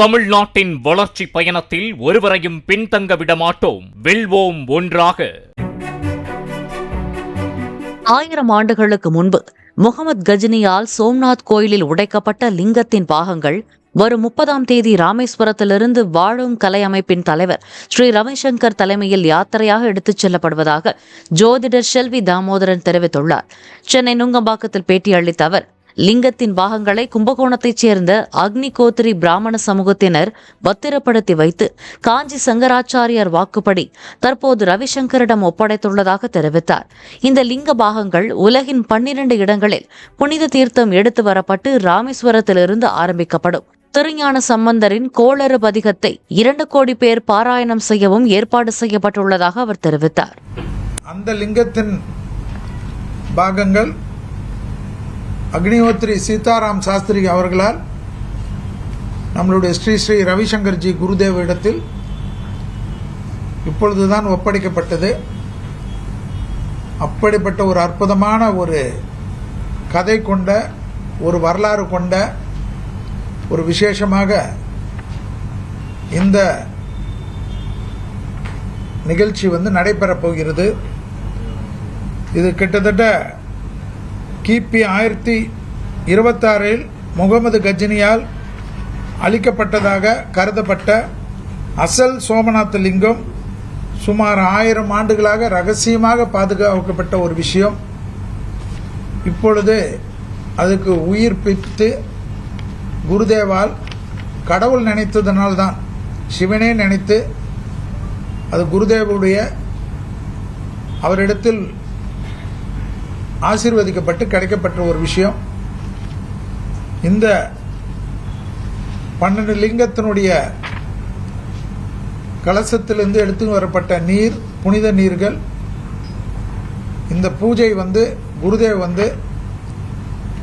தமிழ்நாட்டின் வளர்ச்சி பயணத்தில் ஒருவரையும் பின்தங்க விடமாட்டோம், வெல்வோம் ஒன்றாக. 1000 ஆண்டுகளுக்கு முன்பு முகமது கஜினியால் சோம்நாத் கோயிலில் உடைக்கப்பட்ட லிங்கத்தின் பாகங்கள் வரும் 30ஆம் தேதி ராமேஸ்வரத்திலிருந்து வாழும் கலை அமைப்பின் தலைவர் ஸ்ரீ ரவிசங்கர் தலைமையில் யாத்திரையாக எடுத்துச் செல்லப்படுவதாக ஜோதிடர் செல்வி தாமோதரன் தெரிவித்துள்ளார். சென்னை நுங்கம்பாக்கத்தில் பேட்டியளித்த அவர், லிங்கத்தின் பாகங்களை கும்பகோணத்தைச் சேர்ந்த அக்னிகோத்திரி பிராமண சமூகத்தினர் பத்திரப்படுத்தி வைத்து காஞ்சி சங்கராச்சாரியார் வாக்குப்படி தற்போது ரவிசங்கரிடம் ஒப்படைத்துள்ளதாக தெரிவித்தார். இந்த லிங்க பாகங்கள் உலகின் 12 இடங்களில் புனித தீர்த்தம் எடுத்து வரப்பட்டு ராமேஸ்வரத்திலிருந்து ஆரம்பிக்கப்படும். திருஞான சம்பந்தரின் கோளறு பதிகத்தை 2 கோடி பேர் பாராயணம் செய்யவும் ஏற்பாடு செய்யப்பட்டுள்ளதாக அவர் தெரிவித்தார். அந்த லிங்கத்தின் பாகங்கள் அக்னிஹோத்ரி சீதாராம் சாஸ்திரி அவர்களால் நம்மளுடைய ஸ்ரீ ஸ்ரீ ரவிசங்கர்ஜி குருதேவ இடத்தில் இப்பொழுதுதான் ஒப்படைக்கப்பட்டது. அப்படிப்பட்ட ஒரு அற்புதமான ஒரு கதை கொண்ட, ஒரு வரலாறு கொண்ட ஒரு விசேஷமாக இந்த நிகழ்ச்சி நடைபெறப் போகிறது. இது கிட்டத்தட்ட கிபி 1026 முகமது கஜினியால் அளிக்கப்பட்டதாக கருதப்பட்ட அசல் சோமநாத் லிங்கம் சுமார் 1000 ஆண்டுகளாக ரகசியமாக பாதுகாக்கப்பட்ட ஒரு விஷயம். இப்பொழுது அதுக்கு உயிர் பித்து குருதேவால் கடவுள் நினைத்ததனால்தான், சிவனே நினைத்து அது குருதேவனுடைய அவரிடத்தில் ஆசீர்வதிக்கப்பட்டு கிடைக்கப்பட்ட ஒரு விஷயம். இந்த 12 லிங்கத்தினுடைய கலசத்திலிருந்து எடுத்து வரப்பட்ட நீர், புனித நீர்கள், இந்த பூஜை குருதேவ்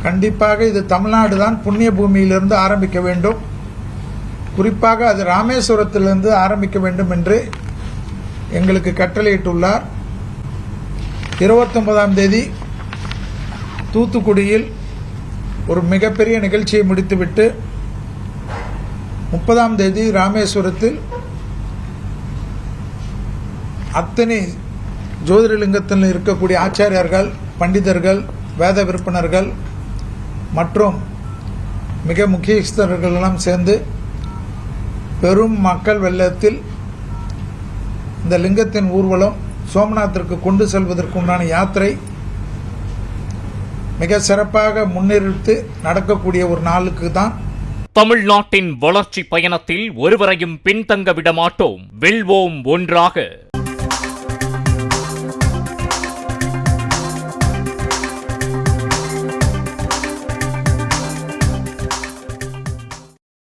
கண்டிப்பாக இது தமிழ்நாடு தான் புண்ணிய பூமியிலிருந்து ஆரம்பிக்க வேண்டும், குறிப்பாக அது ராமேஸ்வரத்திலிருந்து ஆரம்பிக்க வேண்டும் என்று எங்களுக்கு கட்டளையிட்டுள்ளார். 29ஆம் தேதி தூத்துக்குடியில் ஒரு மிகப்பெரிய நிகழ்ச்சியை முடித்துவிட்டு 30ஆம் தேதி ராமேஸ்வரத்தில் அத்தனை ஜோதிடலிங்கத்தில் இருக்கக்கூடிய ஆச்சாரியர்கள், பண்டிதர்கள், வேத விற்பனர்கள் மற்றும் மிக முக்கியஸ்தர்கள் எல்லாம் சேர்ந்து பெரும் மக்கள் வெள்ளத்தில் இந்த லிங்கத்தின் ஊர்வலம் சோமநாத்திற்கு கொண்டு செல்வதற்குண்டான யாத்திரை மிக சிறப்பாக முன்னெடுத்து நடக்கக்கூடிய ஒரு நாளுக்கு தான். தமிழ்நாட்டின் வளர்ச்சி பயணத்தில் ஒருவரையும் பின்தங்க விடமாட்டோம், வெல்வோம் ஒன்றாக.